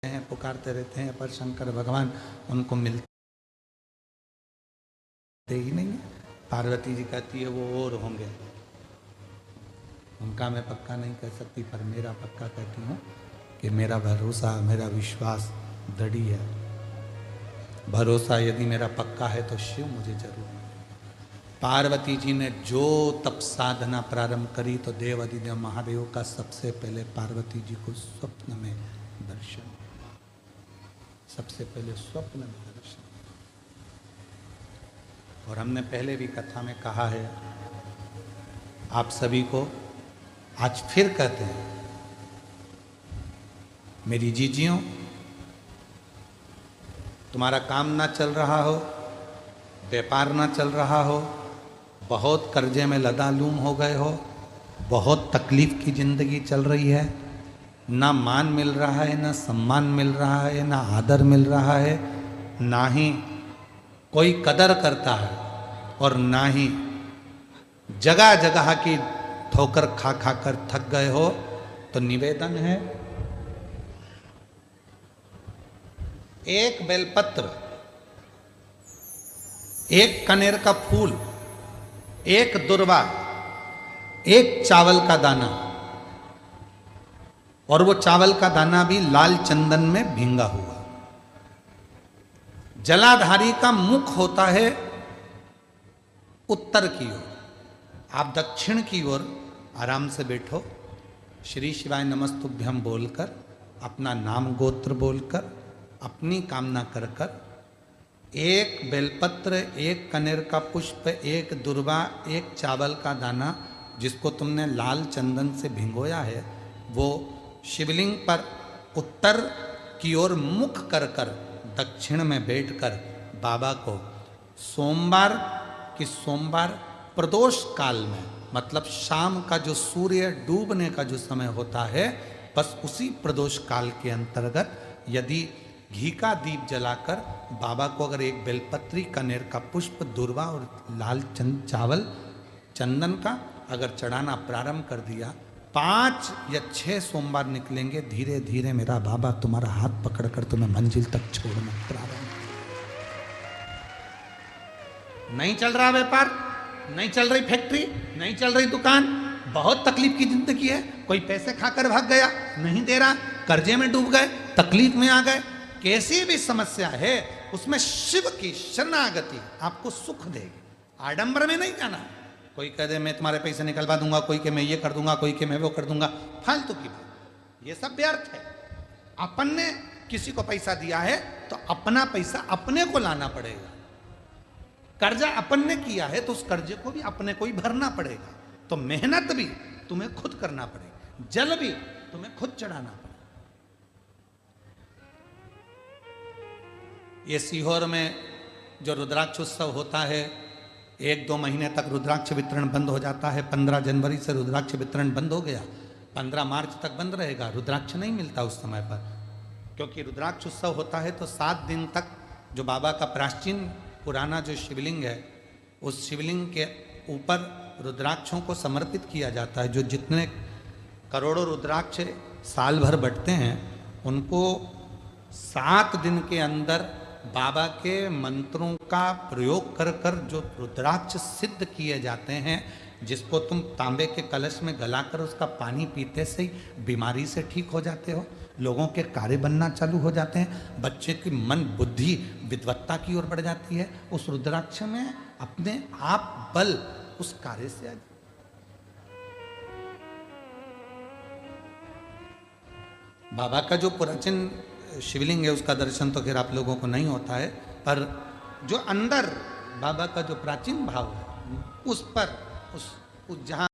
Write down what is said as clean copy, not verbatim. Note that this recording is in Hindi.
हैं, पुकारते रहते हैं, पर शंकर भगवान उनको मिलते ही नहीं है। पार्वती जी कहती है वो और होंगे, उनका मैं पक्का नहीं कह सकती, पर मेरा पक्का कहती हूँ कि मेरा भरोसा, मेरा विश्वास दृढ़ है। भरोसा यदि मेरा पक्का है तो शिव मुझे जरूर। पार्वती जी ने जो तप साधना प्रारंभ करी तो देव अधिदेव महादेव का सबसे पहले पार्वती जी को स्वप्न में दर्शन, सबसे पहले स्वप्न में दर्शन। और हमने पहले भी कथा में कहा है, आप सभी को आज फिर कहते हैं, मेरी जीजियों, तुम्हारा काम ना चल रहा हो, व्यापार ना चल रहा हो, बहुत कर्जे में लदालूम हो गए हो, बहुत तकलीफ की जिंदगी चल रही है, ना मान मिल रहा है, ना सम्मान मिल रहा है, ना आदर मिल रहा है, ना ही कोई कदर करता है, और ना ही जगह जगह की ठोकर खा खा कर थक गए हो, तो निवेदन है, एक बेलपत्र, एक कनेर का फूल, एक दुर्वा, एक चावल का दाना, और वो चावल का दाना भी लाल चंदन में भींगा हुआ। जलाधारी का मुख होता है उत्तर की ओर, आप दक्षिण की ओर आराम से बैठो, श्री शिवाय नमस्तुभ्यम बोलकर, अपना नाम गोत्र बोलकर, अपनी कामना कर कर, एक बेलपत्र, एक कनेर का पुष्प, एक दुर्वा, एक चावल का दाना जिसको तुमने लाल चंदन से भिगोया है, वो शिवलिंग पर उत्तर की ओर मुख कर कर दक्षिण में बैठकर बाबा को सोमवार प्रदोष काल में, मतलब शाम का जो सूर्य डूबने का जो समय होता है, बस उसी प्रदोष काल के अंतर्गत यदि घी का दीप जलाकर बाबा को अगर एक बेलपत्री, कनेर का पुष्प, दुर्वा और लाल चावल चंदन का अगर चढ़ाना प्रारंभ कर दिया, 5 या 6 सोमवार निकलेंगे, धीरे धीरे मेरा बाबा तुम्हारा हाथ पकड़कर तुम्हें मंजिल तक छोड़ना प्रारंभ। नहीं चल रहा व्यापार, नहीं चल रही फैक्ट्री, नहीं चल रही दुकान, बहुत तकलीफ की जिंदगी है, कोई पैसे खाकर भाग गया, नहीं दे रहा, कर्जे में डूब गए, तकलीफ में आ गए, कैसी भी समस्या है उसमें शिव की शरणागति आपको सुख देगी। आडंबर में नहीं जाना। कोई कह दे मैं तुम्हारे पैसे निकलवा दूंगा, कोई के मैं ये कर दूंगा, कोई के मैं वो कर दूंगा, फालतू की बात, ये सब व्यर्थ है। अपन ने किसी को पैसा दिया है तो अपना पैसा अपने को लाना पड़ेगा। कर्जा अपन ने किया है तो उस कर्जे को भी अपने को ही भरना पड़ेगा। तो मेहनत भी तुम्हें खुद करना पड़ेगी, जल भी तुम्हें खुद चढ़ाना पड़ेगा। ये सीहोर में जो रुद्राक्ष उत्सव होता है, 1-2 महीने तक रुद्राक्ष वितरण बंद हो जाता है। 15 जनवरी से रुद्राक्ष वितरण बंद हो गया, 15 मार्च तक बंद रहेगा। रुद्राक्ष नहीं मिलता उस समय पर, क्योंकि रुद्राक्ष उत्सव होता है तो 7 दिन तक जो बाबा का प्राचीन पुराना जो शिवलिंग है, उस शिवलिंग के ऊपर रुद्राक्षों को समर्पित किया जाता है। जो जितने करोड़ों रुद्राक्ष साल भर बढ़ते हैं, उनको 7 दिन के अंदर बाबा के मंत्रों का प्रयोग कर कर जो रुद्राक्ष सिद्ध किए जाते हैं, जिसको तुम तांबे के कलश में गलाकर उसका पानी पीते से ही बीमारी से ठीक हो जाते हो, लोगों के कार्य बनना चालू हो जाते हैं, बच्चे की मन बुद्धि विद्वत्ता की ओर बढ़ जाती है। उस रुद्राक्ष में अपने आप बल उस कार्य से आ जाए। बाबा का जो प्राचीन शिवलिंग है उसका दर्शन तो खैर आप लोगों को नहीं होता है, पर जो अंदर बाबा का जो प्राचीन भाव है उस पर उस जहाँ